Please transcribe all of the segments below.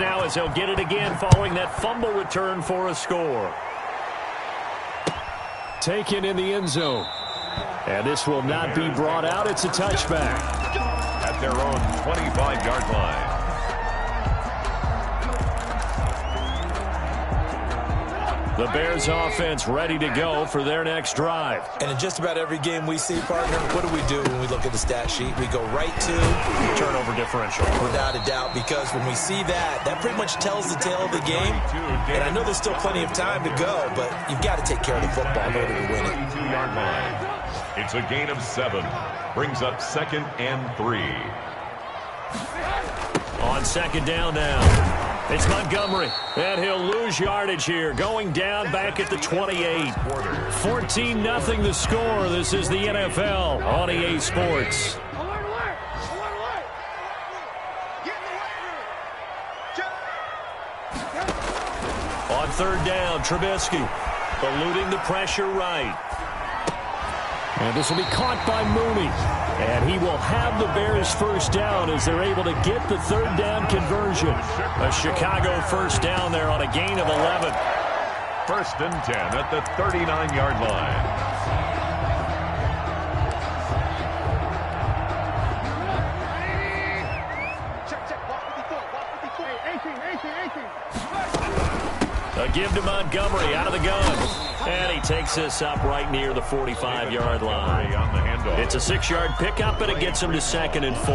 now as he'll get it again following that fumble return for a score. Taken in the end zone. And this will not be brought out. It's a touchback. At their own 25-yard line. The Bears offense ready to go for their next drive. And in just about every game we see, partner, what do when we look at the stat sheet? We go right to turnover differential. Without a doubt, because when we see that, that pretty much tells the tale of the game. And I know there's still plenty of time to go, but you've got to take care of the football in order to win it. 22-yard line. It's a gain of 7. Brings up 2nd and 3. On 2nd down now. It's Montgomery, and he'll lose yardage here, going down back at the 28. 14-0 the score. This is the NFL on EA Sports. On 3rd down, Trubisky eluding the pressure right. And this will be caught by Mooney. And he will have the Bears first down as they're able to get the 3rd down conversion. A Chicago first down there on a gain of 11. 1st and 10 at the 39-yard line. A give to Montgomery out of the gun. And he takes this up right near the 45-yard line. It's a 6-yard pickup, and it gets him to 2nd and 4.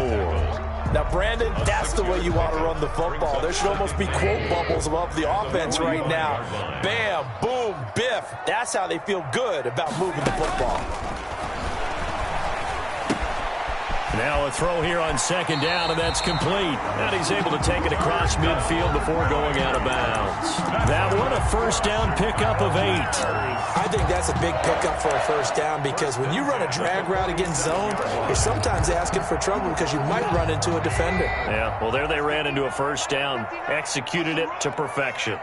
Now, Brandon, that's the way you want to run the football. There should almost be quote bubbles above the offense right now. Bam, boom, biff. That's how they feel good about moving the football. Now a throw here on 2nd down, and that's complete. And he's able to take it across midfield before going out of bounds. That one, a first down pickup of 8. I think that's a big pickup for a first down because when you run a drag route against zone, you're sometimes asking for trouble because you might run into a defender. Yeah, well, there they ran into a first down, executed it to perfection.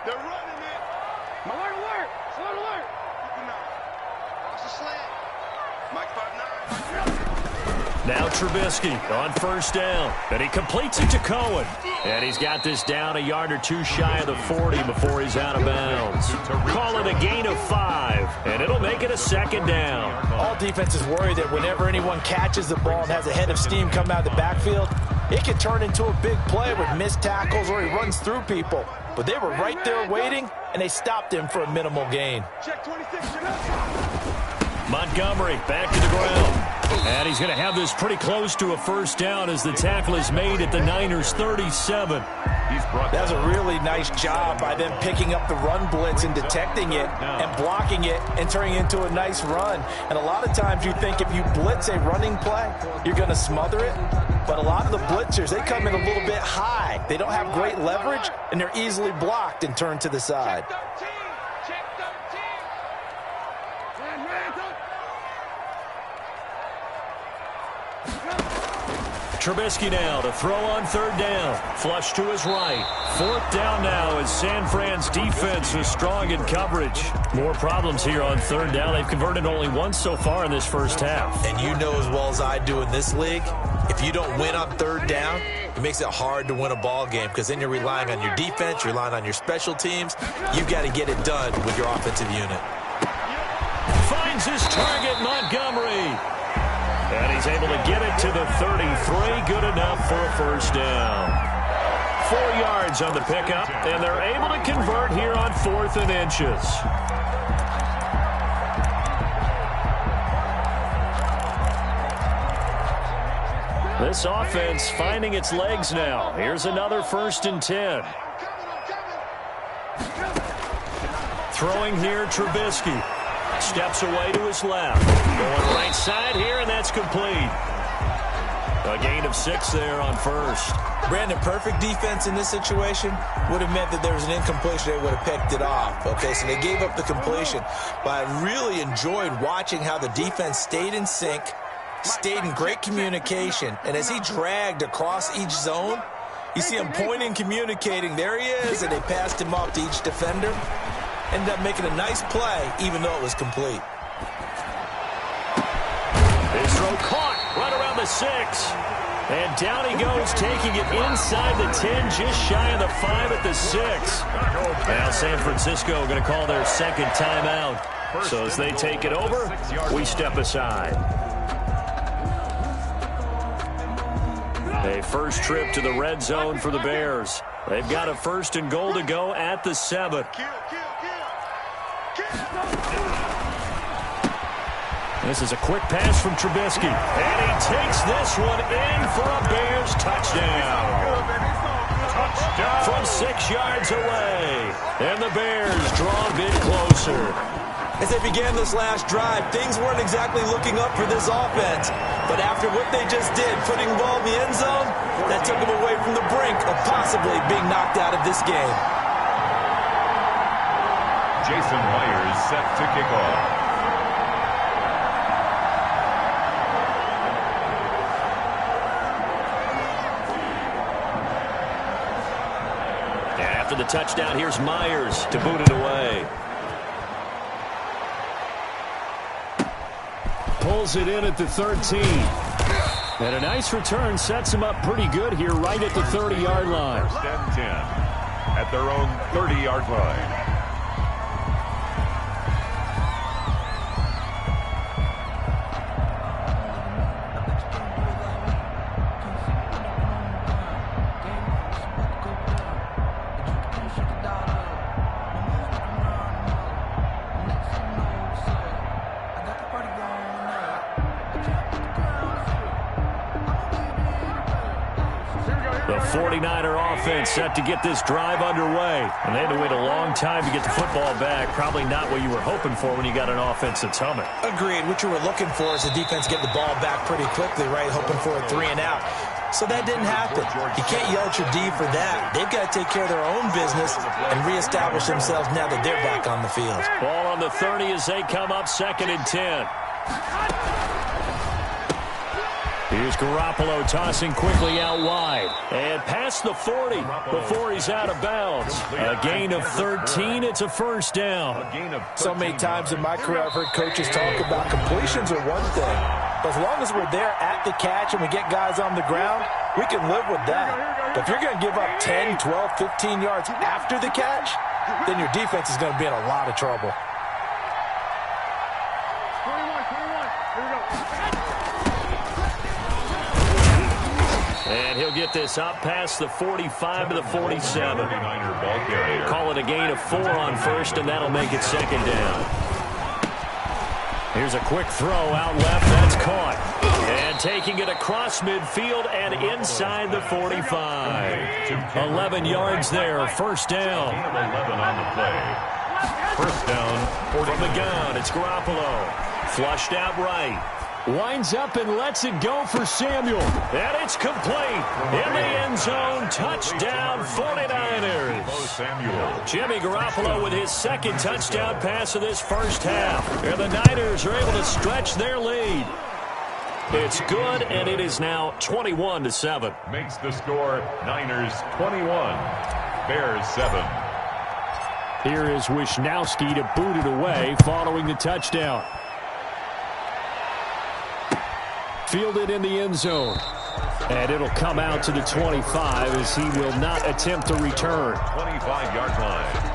Now Trubisky on 1st down, and he completes it to Cohen. And he's got this down a yard or 2 shy of the 40 before he's out of bounds. Call it a gain of 5, and it'll make it a 2nd down. All defenses worry that whenever anyone catches the ball and has a head of steam come out of the backfield, it can turn into a big play with missed tackles or he runs through people. But they were right there waiting, and they stopped him for a minimal gain. Montgomery back to the ground. And he's going to have this pretty close to a first down as the tackle is made at the Niners' 37. That's a really nice job by them picking up the run blitz and detecting it and blocking it and turning it into a nice run. And a lot of times you think if you blitz a running play, you're going to smother it. But a lot of the blitzers, they come in a little bit high. They don't have great leverage, and they're easily blocked and turned to the side. Trubisky now to throw on 3rd down. Flush to his right. 4th down now as San Fran's defense is strong in coverage. More problems here on 3rd down. They've converted only once so far in this first half. And you know as well as I do in this league, if you don't win on 3rd down, it makes it hard to win a ball game because then you're relying on your defense, you're relying on your special teams. You've got to get it done with your offensive unit. Finds his target, Montgomery. And he's able to get it to the 33. Good enough for a first down. 4 yards on the pickup, and they're able to convert here on 4th and inches. This offense finding its legs now. Here's another 1st and 10. Throwing here, Trubisky. Steps away to his left. Going right side here, and that's complete. A gain of 6 there on 1st. Brandon, perfect defense in this situation would have meant that there was an incompletion. They would have picked it off. Okay, so they gave up the completion. But I really enjoyed watching how the defense stayed in sync, stayed in great communication. And as he dragged across each zone, you see him pointing, communicating. There he is, and they passed him off to each defender. Ended up making a nice play, even though it was complete. His throw caught right around the 6. And down he goes, taking it inside the 10, just shy of the 5 at the 6. Now San Francisco going to call their second timeout. So as they take it over, we step aside. A first trip to the red zone for the Bears. They've got a 1st and goal to go at the 7. This is a quick pass from Trubisky. And he takes this one in for a Bears touchdown. From 6 yards away. And the Bears draw a bit closer. As they began this last drive, things weren't exactly looking up for this offense. But after what they just did, putting the ball in the end zone, that took them away from the brink of possibly being knocked out of this game. Jason Myers set to kick off. After the touchdown, here's Myers to boot it away. Pulls it in at the 13. And a nice return sets him up pretty good here right at the 30-yard line. 1st and 10 at their own 30-yard line. The 49er offense set to get this drive underway. And they had to wait a long time to get the football back. Probably not what you were hoping for when you got an offense that's humming. Agreed. What you were looking for is the defense get the ball back pretty quickly, right? Hoping for a 3 and out. So that didn't happen. You can't yell at your D for that. They've got to take care of their own business and reestablish themselves now that they're back on the field. Ball on the 30 as they come up 2nd and 10. Here's Garoppolo tossing quickly out wide. And past the 40 before he's out of bounds. A gain of 13. It's a 1st down. So many times in my career I've heard coaches talk about completions are one thing. But as long as we're there at the catch and we get guys on the ground, we can live with that. But if you're going to give up 10, 12, 15 yards after the catch, then your defense is going to be in a lot of trouble. And he'll get this up past the 45 to the 47. Call it a gain of 4 on 1st, and that'll make it 2nd down. Here's a quick throw out left. That's caught. And taking it across midfield and inside the 45. 11 yards there. 1st down. 11 on the play. 1st down. From the gun, it's Garoppolo. Flushed out right. Winds up and lets it go for Samuel. And it's complete. In the end zone. Touchdown 49ers. Jimmy Garoppolo with his 2nd touchdown pass of this 1st half. And the Niners are able to stretch their lead. It's good, and it is now 21-7. Makes the score Niners 21, Bears 7. Here is Wisnowski to boot it away following the touchdown. Fielded in the end zone. And it'll come out to the 25 as he will not attempt to return. 25-yard line.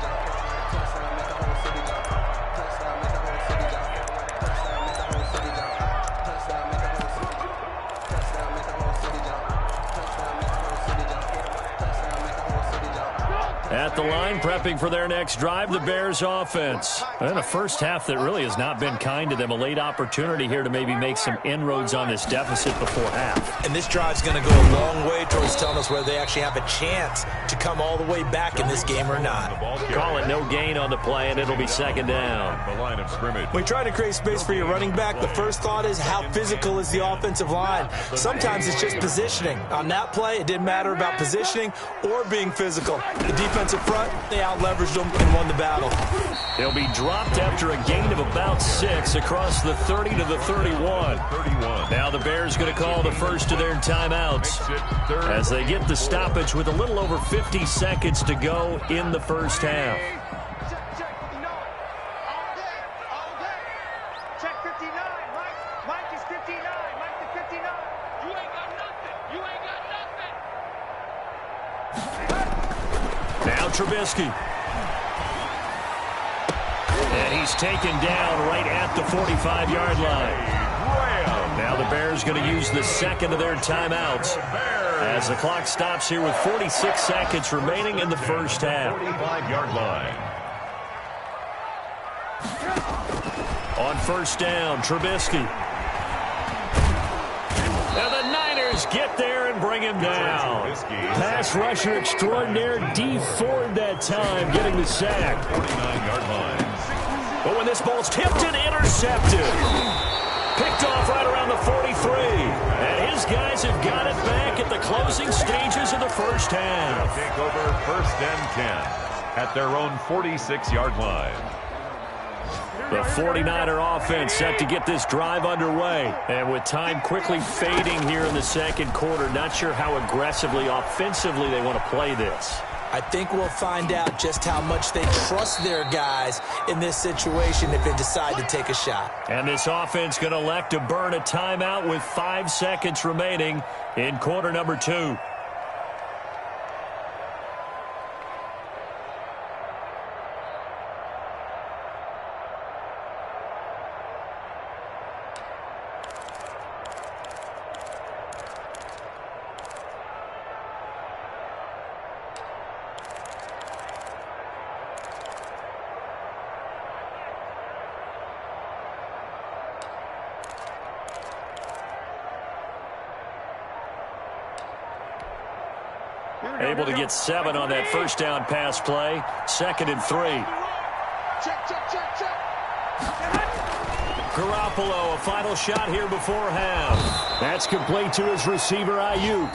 At the line, prepping for their next drive, the Bears offense. And a 1st half that really has not been kind to them. A late opportunity here to maybe make some inroads on this deficit before half. And this drive's going to go a long way towards telling us whether they actually have a chance to come all the way back in this game or not. Call it no gain on the play, and it'll be 2nd down. The line of scrimmage. When you try to create space for your running back, the first thought is how physical is the offensive line. Sometimes it's just positioning. On that play, it didn't matter about positioning or being physical. The defensive front, they out-leveraged them and won the battle. They'll be dropped after a gain of about 6 across the 30 to the 31. Now the Bears going to call the first of their timeouts as they get the stoppage with a little over 50 seconds to go in the 1st half. Check 59. Mike is 59. Mike to 59. You ain't got nothing. You Now Trubisky. And he's taken down right at the 45-yard line. Now the Bears going to use the second of their timeouts as the clock stops here with 46 seconds remaining in the first half. 45-yard line. On first down, Trubisky. And the Niners get there and bring him down. Pass rusher extraordinaire, D Ford that time, getting the sack. 49-yard line. But when this ball's tipped and intercepted. Picked off right around the 43. And his guys have got it back at the closing stages of the first half. Take over first and 10 at their own 46-yard line. The 49er offense set to get this drive underway. And with time quickly fading here in the second quarter, not sure how aggressively, offensively they want to play this. I think we'll find out just how much they trust their guys in this situation if they decide to take a shot. And this offense going to elect to burn a timeout with 5 seconds remaining in quarter number 2. Able to get 7 on that first down pass play. 2nd and 3. Garoppolo, a final shot here before half. That's complete to his receiver, Ayuk.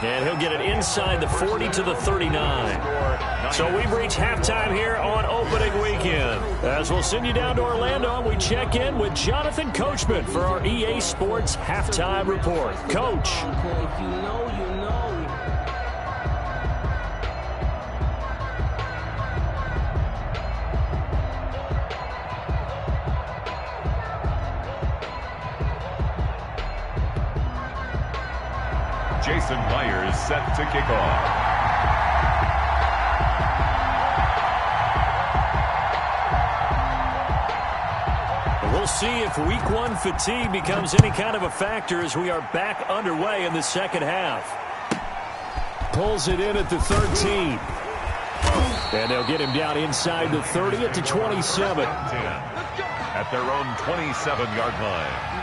And he'll get it inside the 40 to the 39. So we've reached halftime here on opening weekend. As we'll send you down to Orlando, we check in with Jonathan Coachman for our EA Sports Halftime Report. Coach. If you know, you know. Jason Myers set to kick off. We'll see if week 1 fatigue becomes any kind of a factor as we are back underway in the second half. Pulls it in at the 13. And they'll get him down inside the 30 at the 27. 10 at their own 27-yard line.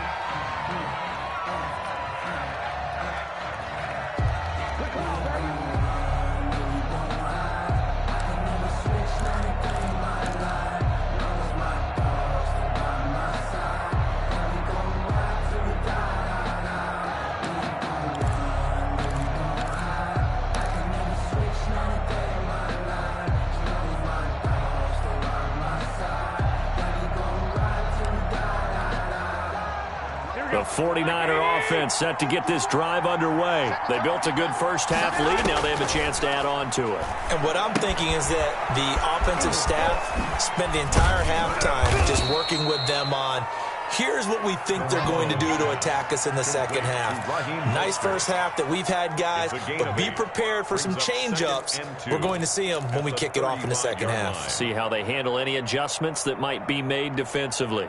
The 49er offense set to get this drive underway. They built a good first half lead. Now they have a chance to add on to it. And what I'm thinking is that the offensive staff spent the entire halftime just working with them on, here's what we think they're going to do to attack us in the second half. Nice first half that we've had, guys, but be prepared for some change-ups. We're going to see them when we kick it off in the second half. See how they handle any adjustments that might be made defensively.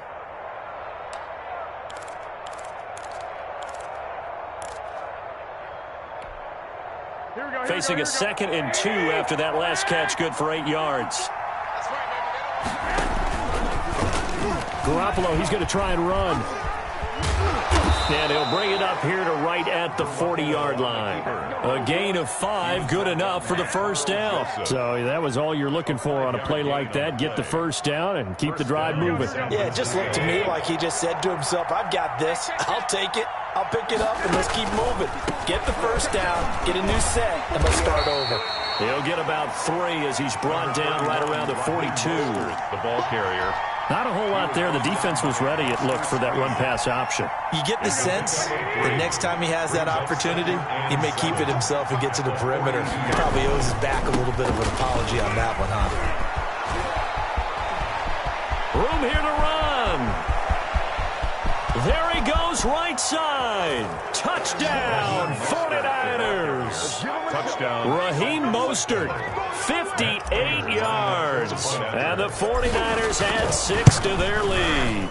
Facing a 2nd and 2 after that last catch, good for 8 yards. Garoppolo, he's going to try and run. And he'll bring it up here to right at the 40-yard line. A gain of 5, good enough for the first down. So that was all you're looking for on a play like that. Get the first down and keep the drive moving. Yeah, it just looked to me like he just said to himself, I've got this. I'll take it. I'll pick it up, and let's keep moving. Get the first down, get a new set, and let's start over. He'll get about 3 as he's brought down right around the 42. The ball carrier. Not a whole lot there. The defense was ready, it looked, for that run-pass option. You get the sense that next time he has that opportunity, he may keep it himself and get to the perimeter. He probably owes his back a little bit of an apology on that one, huh? Room here to run. There he goes, right side. Touchdown, 49ers. Touchdown. Raheem Mostert, 58 yards. And the 49ers add 6 to their lead.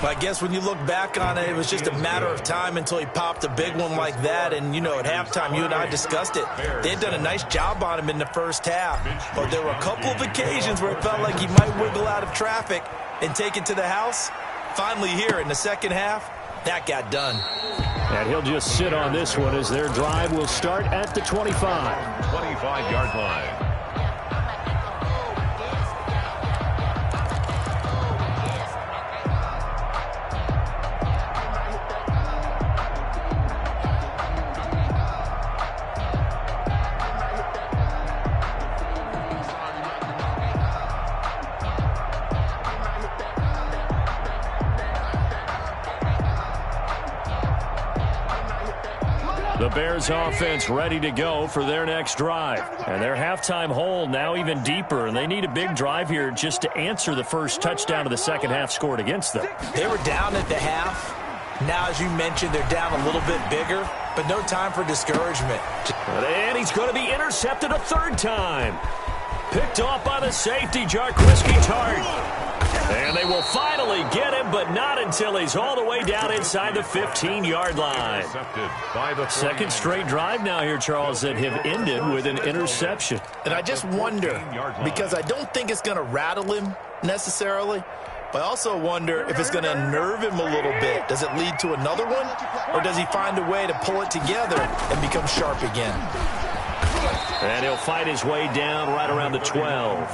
I guess when you look back on it, it was just a matter of time until he popped a big one like that. And, you know, at halftime, you and I discussed it. They had done a nice job on him in the first half. But there were a couple of occasions where it felt like he might wiggle out of traffic and take it to the house. Finally here in the second half, that got done. And he'll just sit on this one as their drive will start at the 25. 25-yard line. The Bears offense ready to go for their next drive. And their halftime hole now even deeper, and they need a big drive here just to answer the first touchdown of the second half scored against them. They were down at the half. Now, as you mentioned, they're down a little bit bigger, but no time for discouragement. And he's going to be intercepted a third time. Picked off by the safety, Jarquiski Tart. And they will finally get him, but not until he's all the way down inside the 15-yard line. Second straight drive now here, Charles, that have ended with an interception. And I just wonder, because I don't think it's going to rattle him necessarily, but I also wonder if it's going to unnerve him a little bit. Does it lead to another one, or does he find a way to pull it together and become sharp again? And he'll fight his way down right around the 12.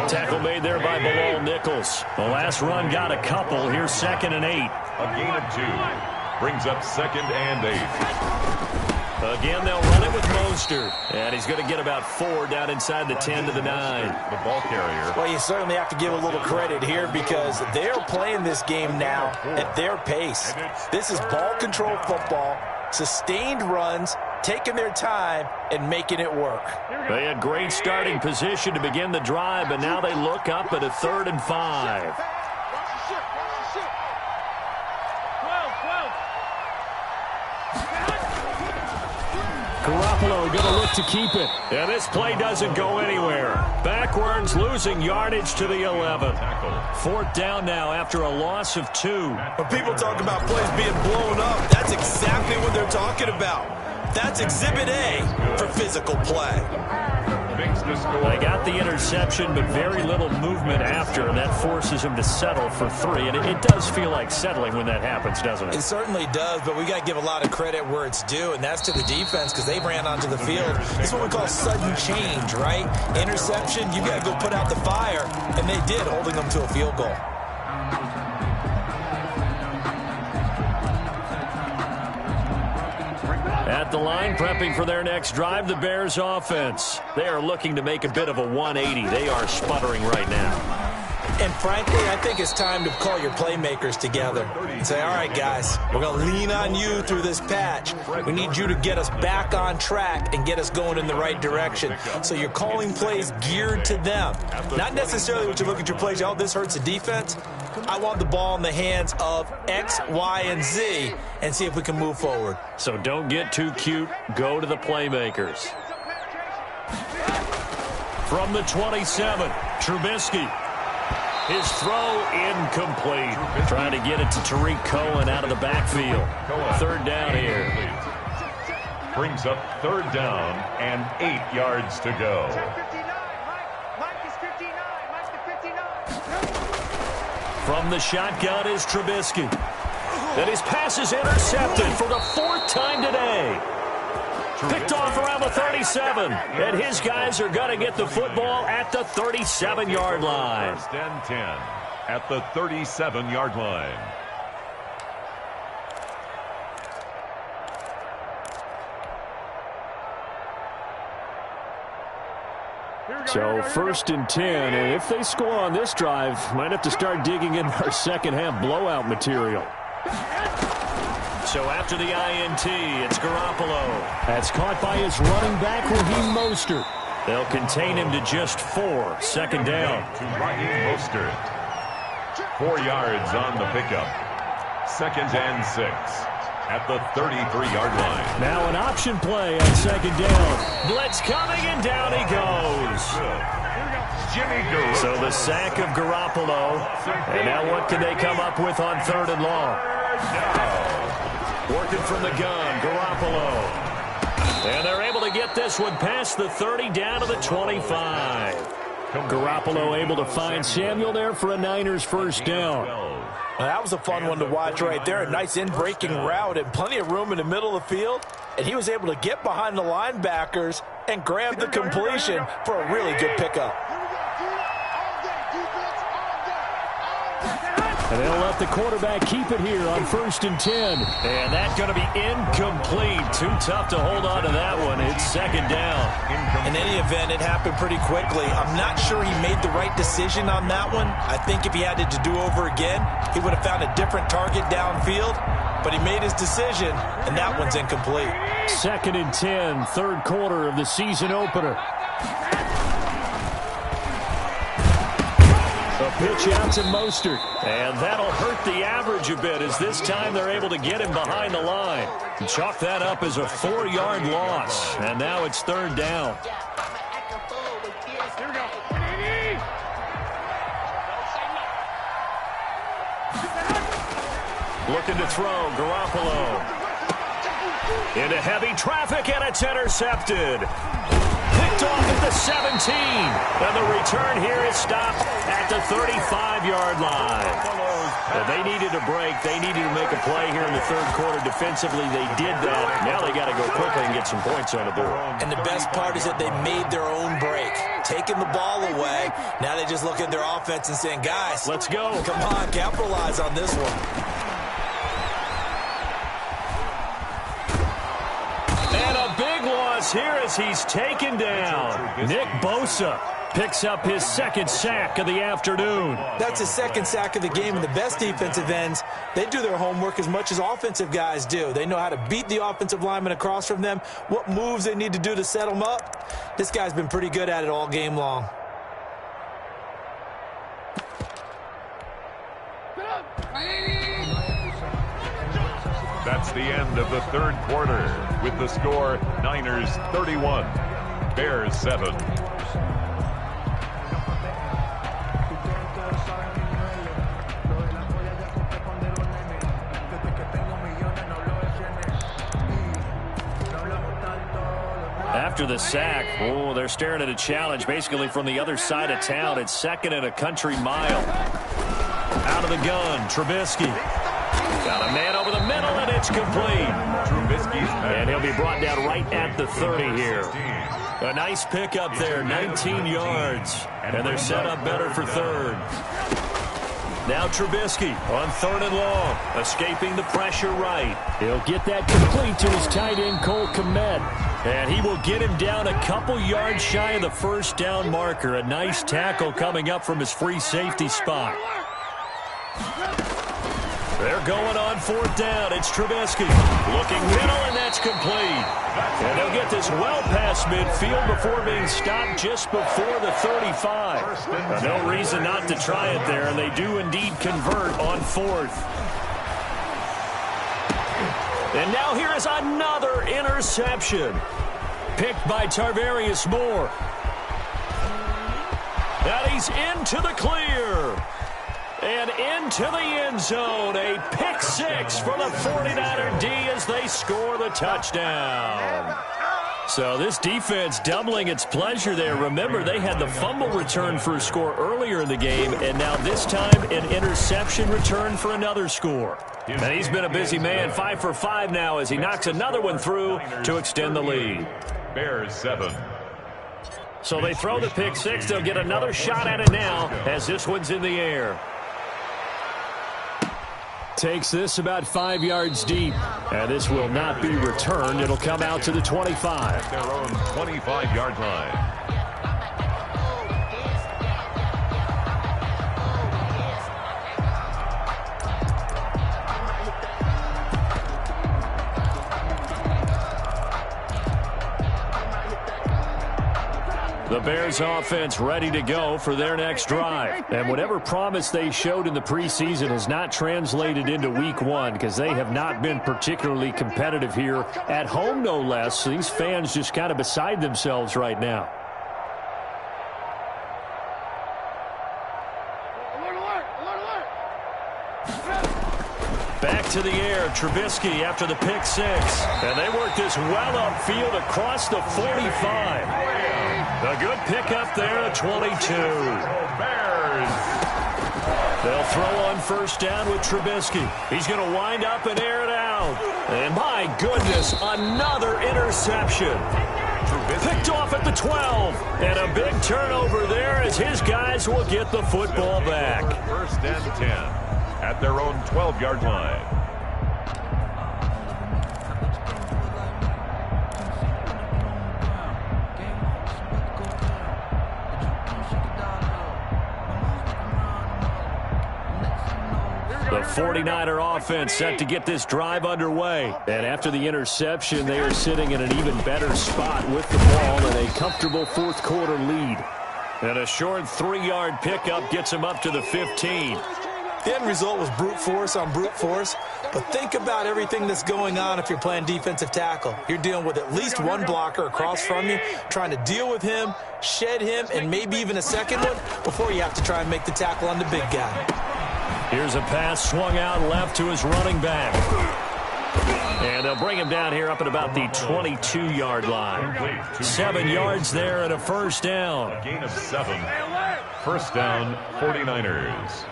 Tackle made there by Bilal Nichols. The last run got a couple. Here's 2nd and 8. A gain of 2. Brings up 2nd and 8. Again, they'll run it with Mostert. And he's going to get about 4 down inside the 10 to the 9. The ball carrier. Well, you certainly have to give a little credit here because they're playing this game now at their pace. This is ball control football, sustained runs, taking their time and making it work. They had great starting position to begin the drive, but now they look up at a 3rd and 5. Garoppolo going to look to keep it. And this play doesn't go anywhere. Backwards, losing yardage to the 11. 4th down now after a loss of 2. When people talk about plays being blown up, that's exactly what they're talking about. That's Exhibit A for physical play. They got the interception, but very little movement after, and that forces him to settle for 3. And it does feel like settling when that happens, doesn't it? It certainly does, but we got to give a lot of credit where it's due, and that's to the defense because they ran onto the field. It's what we call sudden change, right? Interception, you got to go put out the fire, and they did, holding them to a field goal. At the line, prepping for their next drive, the Bears offense. They are looking to make a bit of a 180. They are sputtering right now. And frankly, I think it's time to call your playmakers together and say, all right, guys, we're going to lean on you through this patch. We need you to get us back on track and get us going in the right direction. So you're calling plays geared to them. Not necessarily what you look at your plays, oh, this hurts the defense. I want the ball in the hands of X, Y, and Z and see if we can move forward. So don't get too cute. Go to the playmakers. From the 27, Trubisky. His throw incomplete. Trying to get it to Tariq Cohen out of the backfield. 3rd down here. Brings up 3rd down and 8 yards to go. From the shotgun is Trubisky. And his pass is intercepted for the 4th time today. Picked off around the 37. And his guys are going to get the football at the 37-yard line. 1st and 10 at the 37-yard line. So 1st and 10, and if they score on this drive, might have to start digging in our second half blowout material. So after the INT, it's Garoppolo. That's caught by his running back, Raheem Mostert. They'll contain him to just 4. 2nd down. To Raheem Mostert. 4 yards on the pickup. 2nd and 6 at the 33-yard line. Now an option play on 2nd down. Blitz coming, and down he goes. So the sack of Garoppolo. And now what can they come up with on 3rd and long? Working from the gun, Garoppolo. And they're able to get this one past the 30 down to the 25. Garoppolo able to find Samuel there for a Niners first down. Well, that was a fun one to watch right there. A nice in-breaking route and plenty of room in the middle of the field. And he was able to get behind the linebackers and grab the completion for a really good pickup. And they'll let the quarterback keep it here on 1st and 10. And that's going to be incomplete. Too tough to hold on to that one. It's 2nd down. In any event, it happened pretty quickly. I'm not sure he made the right decision on that one. I think if he had it to do over again, he would have found a different target downfield. But he made his decision, and that one's incomplete. 2nd and 10, 3rd quarter of the season opener. A pitch out to Mostert, and that'll hurt the average a bit as this time they're able to get him behind the line. Chalk that up as a 4-yard loss, and now it's 3rd down. Looking to throw, Garoppolo. Into heavy traffic, and it's intercepted. Picked off at the 17. And the return here is stopped at the 35-yard line. Well, they needed a break. They needed to make a play here in the 3rd quarter. Defensively, they did that. Now they got to go quickly and get some points on the board. And the best part is that they made their own break. Taking the ball away. Now they just look at their offense and saying, guys, let's go. Come on, capitalize on this one. Here as he's taken down. Nick Bosa picks up his 2nd sack of the afternoon. That's his 2nd sack of the game, and the best defensive ends, they do their homework as much as offensive guys do. They know how to beat the offensive lineman across from them, what moves they need to do to set them up. This guy's been pretty good at it all game long. That's the end of the 3rd quarter with the score Niners 31, Bears 7. After the sack, they're staring at a challenge basically from the other side of town. It's 2nd and a country mile. Out of the gun, Trubisky. Got a man over the middle, and it's complete. And he'll be brought down right at the 30 here. A nice pickup there, 19 yards. And they're set up better for 3rd. Now Trubisky on 3rd and long, escaping the pressure right. He'll get that complete to his tight end, Cole Kmet. And he will get him down a couple yards shy of the 1st down marker. A nice tackle coming up from his free safety spot. They're going on 4th down. It's Trubisky. Looking middle, and that's complete. And they'll get this well past midfield before being stopped just before the 35. No reason not to try it there, and they do indeed convert on 4th. And now here is another interception. Picked by Tarvarius Moore. And he's into the clear. And into the end zone, a pick 6 for the 49er D as they score the touchdown. So this defense doubling its pleasure there. Remember, they had the fumble return for a score earlier in the game, and now this time an interception return for another score. And he's been a busy man, 5 for 5 now as he knocks another one through to extend the lead. Bears 7. So they throw the pick 6. They'll get another shot at it now as this one's in the air. Takes this about 5 yards deep. And this will not be returned. It'll come out to the 25. Their own 25-yard line. The Bears offense ready to go for their next drive. And whatever promise they showed in the preseason has not translated into week one because they have not been particularly competitive here at home, no less. So these fans just kind of beside themselves right now. Back to the air, Trubisky after the pick six. And they work this well upfield across the 45. A good pickup there at 22. Bears. They'll throw on first down with Trubisky. He's going to wind up and air it out. And my goodness, another interception. Picked off at the 12. And a big turnover there as his guys will get the football back. First and 10 at their own 12-yard line. The 49er offense set to get this drive underway. And after the interception, they are sitting in an even better spot with the ball and a comfortable fourth quarter lead. And a short 3-yard pickup gets him up to the 15. The end result was brute force on brute force. But think about everything that's going on if you're playing defensive tackle. You're dealing with at least one blocker across from you, trying to deal with him, shed him, and maybe even a second one before you have to try and make the tackle on the big guy. Here's a pass swung out left to his running back. And they'll bring him down here up at about the 22-yard line. 7 yards there and a first down. A gain of 7. First down, 49ers.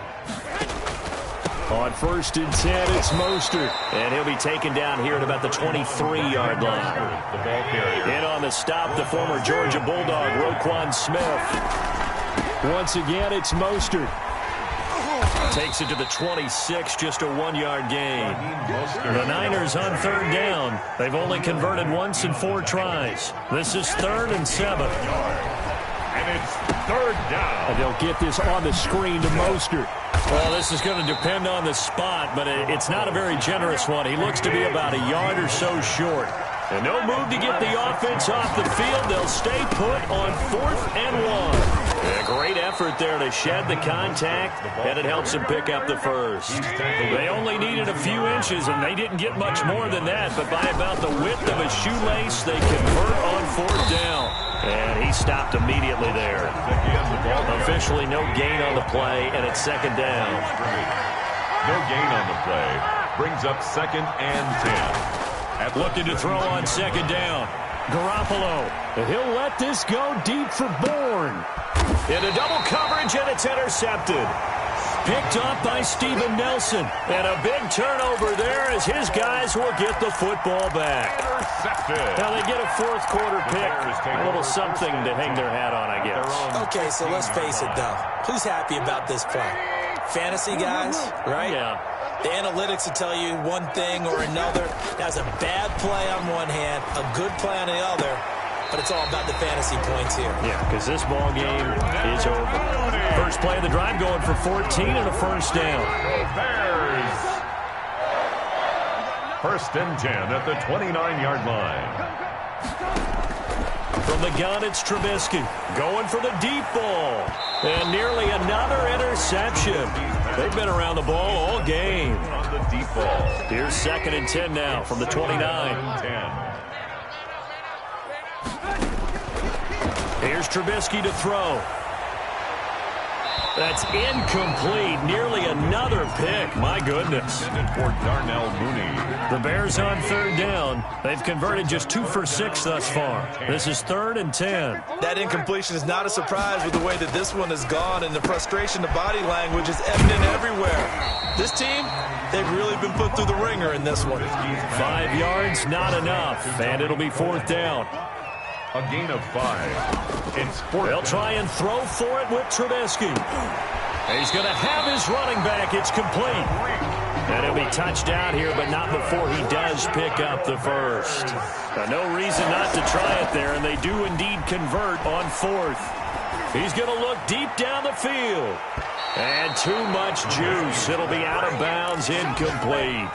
On first and 10, it's Mostert. And he'll be taken down here at about the 23-yard line. The ball carrier. In on the stop, the former Georgia Bulldog, Roquan Smith. Once again, it's Mostert. Takes it to the 26, just a 1-yard gain. The Niners on third down. They've only converted once in 4 tries. This is 3rd and 7. And it's 3rd down. And they'll get this on the screen to Mostert. Well, this is going to depend on the spot, but it's not a very generous one. He looks to be about a yard or so short. And no move to get the offense off the field. They'll stay put on 4th and 1. A great effort there to shed the contact, and it helps them pick up the first. They only needed a few inches, and they didn't get much more than that, but by about the width of a shoelace, they convert on 4th down. And he stopped immediately there. Officially no gain on the play, and it's 2nd down. No gain on the play. Brings up 2nd and 10. Looking to throw on 2nd down. Garoppolo. He'll let this go deep for Bourne. Into double coverage, and it's intercepted. Picked up by Steven Nelson. And a big turnover there as his guys will get the football back. Intercepted. Now they get a 4th quarter pick. A little something to hang their hat on, I guess. Okay, so let's face it, though. Who's happy about this play? Fantasy guys, right? Yeah. The analytics will tell you one thing or another. That's a bad play on one hand, a good play on the other, but it's all about the fantasy points here. Yeah, because this ball game is over. First play of the drive going for 14 and a first down. Bears. 1st and 10 at the 29-yard line. From the gun, it's Trubisky. Going for the deep ball. And nearly another interception. They've been around the ball all game. On the deep ball. Here's 2nd and 10 now from the 29. 10. Here's Trubisky to throw. That's incomplete. Nearly another pick. My goodness. For Darnell Mooney. The Bears on 3rd down. They've converted just 2 for 6 thus far. This is 3rd and 10. That incompletion is not a surprise with the way that this one has gone, and the frustration, the body language is evident everywhere. This team, they've really been put through the ringer in this one. 5 yards, not enough, and it'll be 4th down. A gain of 5. It's 4th. They'll try and throw for it with Trubisky. He's going to have his running back. It's complete. And he'll be touched out here, but not before he does pick up the first. No reason not to try it there, and they do indeed convert on 4th. He's going to look deep down the field. And too much juice. It'll be out of bounds, incomplete.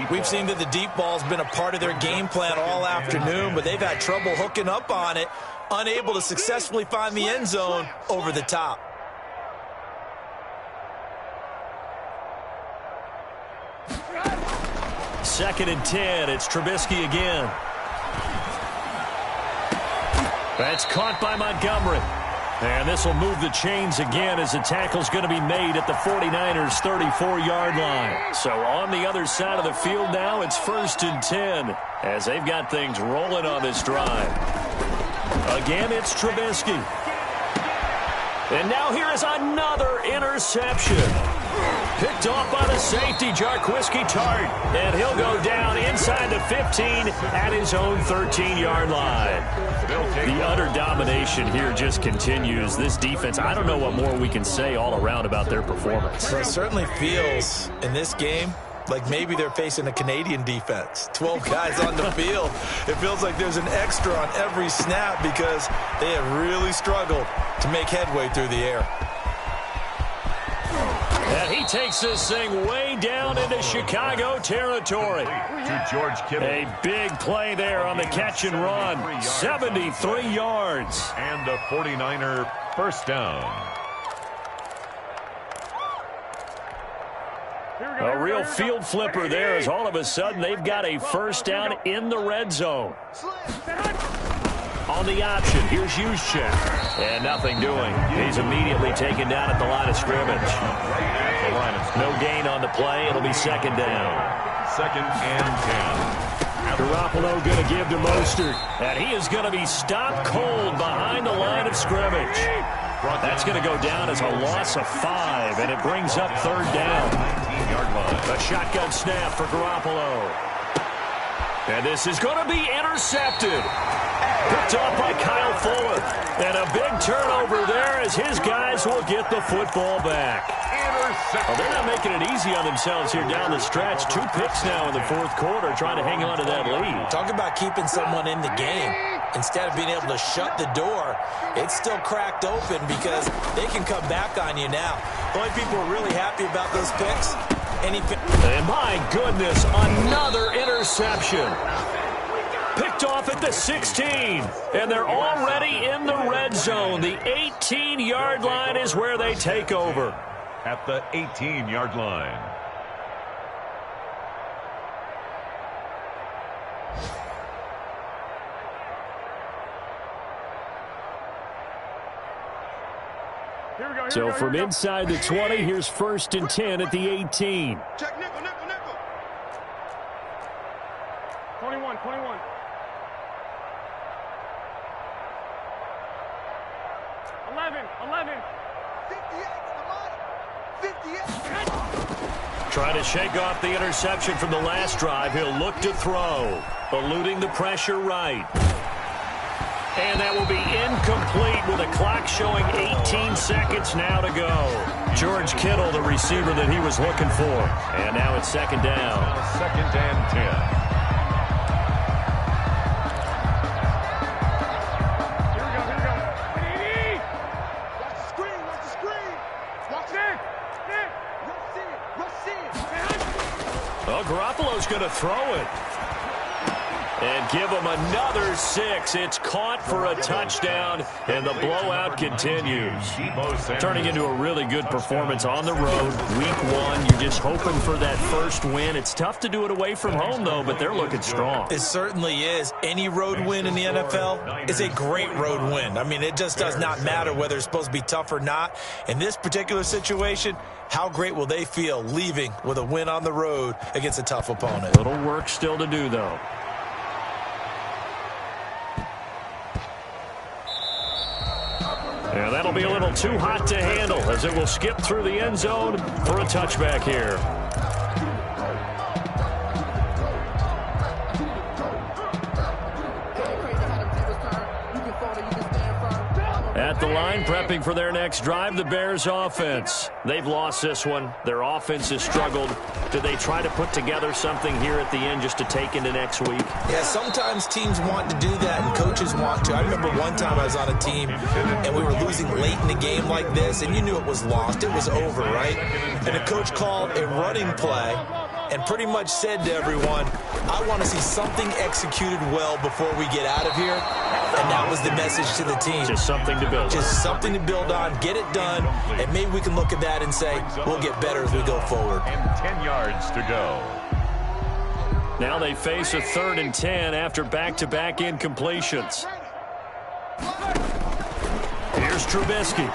We've seen that the deep ball's been a part of their game plan all afternoon, but they've had trouble hooking up on it, unable to successfully find the end zone over the top. Second and 10. It's Trubisky again. That's caught by Montgomery. And this will move the chains again as the tackle's going to be made at the 49ers' 34-yard line. So on the other side of the field now, it's 1st and 10 as they've got things rolling on this drive. Again, it's Trubisky. And now here is another interception. Picked off by the safety, Jarquiski Tart. And he'll go down inside the 15 at his own 13-yard line. The utter domination here just continues. This defense, I don't know what more we can say all around about their performance. Well, it certainly feels in this game like maybe they're facing a Canadian defense. 12 guys on the field. It feels like there's an extra on every snap because they have really struggled to make headway through the air. And he takes this thing way down into Chicago territory. To George Kittle. A big play there on the catch and run. 73 yards. And a 49er first down. A real field flipper there as all of a sudden they've got a first down in the red zone. On the option, here's Juszczyk. And nothing doing. He's immediately taken down at the line of scrimmage. No gain on the play. It'll be second down. Second and 10. Garoppolo going to give to Mostert. And he is going to be stopped cold behind the line of scrimmage. That's going to go down as a loss of 5, and it brings up third down. A shotgun snap for Garoppolo. And this is going to be intercepted. Picked off by Kyle Fuller. And a big turnover there as his guys will get the football back. Well, they're not making it easy on themselves here down the stretch. 2 picks now in the fourth quarter trying to hang on to that lead. Talk about keeping someone in the game. Instead of being able to shut the door, it's still cracked open because they can come back on you now. The only people who are really happy about those picks, and my goodness, another interception. Picked off at the 16, and they're already in the red zone. The 18-yard line is where they take over. At the 18-yard line. So from inside the 20, here's 1st and 10 at the 18. Check nickel, nickel, nickel. 21, 21. 11. 58 in the money. 58. Trying to shake off the interception from the last drive. He'll look to throw. Eluding the pressure right. And that will be incomplete with a clock showing 18 seconds now to go. George Kittle, the receiver that he was looking for. And now it's second down. Second and 10. Well, Garoppolo's going to throw it. And give him another 6. It's caught for a touchdown, and the blowout continues. Turning into a really good performance on the road. Week 1, you're just hoping for that first win. It's tough to do it away from home, though, but they're looking strong. It certainly is. Any road win in the NFL is a great road win. I mean, it just does not matter whether it's supposed to be tough or not. In this particular situation, how great will they feel leaving with a win on the road against a tough opponent? Little work still to do, though. And that'll be a little too hot to handle as it will skip through the end zone for a touchback here. At the line, prepping for their next drive, the Bears offense. They've lost this one. Their offense has struggled. Do they try to put together something here at the end just to take into next week? Yeah, sometimes teams want to do that and coaches want to. I remember one time I was on a team and we were losing late in the game like this, and you knew it was lost. It was over, right? And the coach called a running play and pretty much said to everyone, I want to see something executed well before we get out of here. And that was the message to the team. Just something to build on. Just something to build on, get it done, and maybe we can look at that and say, we'll get better as we go forward. And 10 yards to go. Now they face a 3rd and 10 after back-to-back incompletions. Here's Trubisky.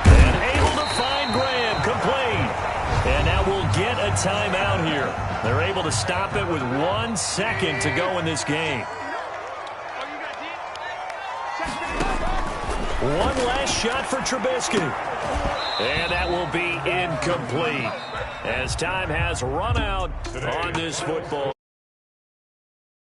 And able to find Graham, complete. And now we'll get a timeout here. They're able to stop it with 1 second to go in this game. One last shot for Trubisky. And that will be incomplete as time has run out on this football.